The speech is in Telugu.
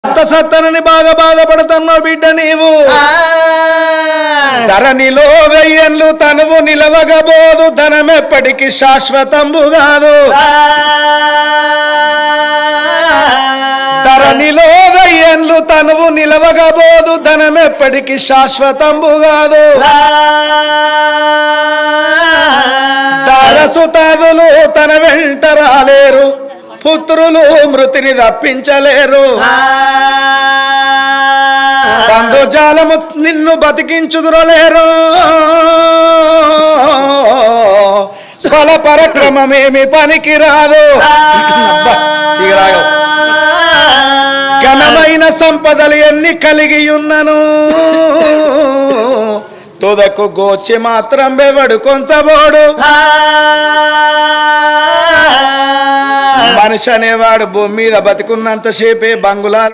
అంత సత్తనని బాధపడుతున్నావు బిడ్డ నీవు ధరణిలో వెయ్యన్లు తనువు నిలవగబోదు ధనమెప్పటికి శాశ్వతంబు కాదు ధరణిలో వెయ్యన్లు తనువు నిలవగబోదు ధనమెప్పటికి శాశ్వతంబు కాదు దారసుతాదులు తన వెంట రాలేరు పుత్రులు మృతిని తప్పించలేరు బంధుజాలము నిన్ను బతికించుదురలేరు ఫల పరక్రమమేమి పనికి రాదు ఘనమైన సంపదలు ఎన్ని కలిగి ఉన్నను తుదకు గోచి మాత్రం బెవడు కొంచబోడు మనిషి అనేవాడు భూమి మీద బతికున్నంతసేపే బంగుళాలు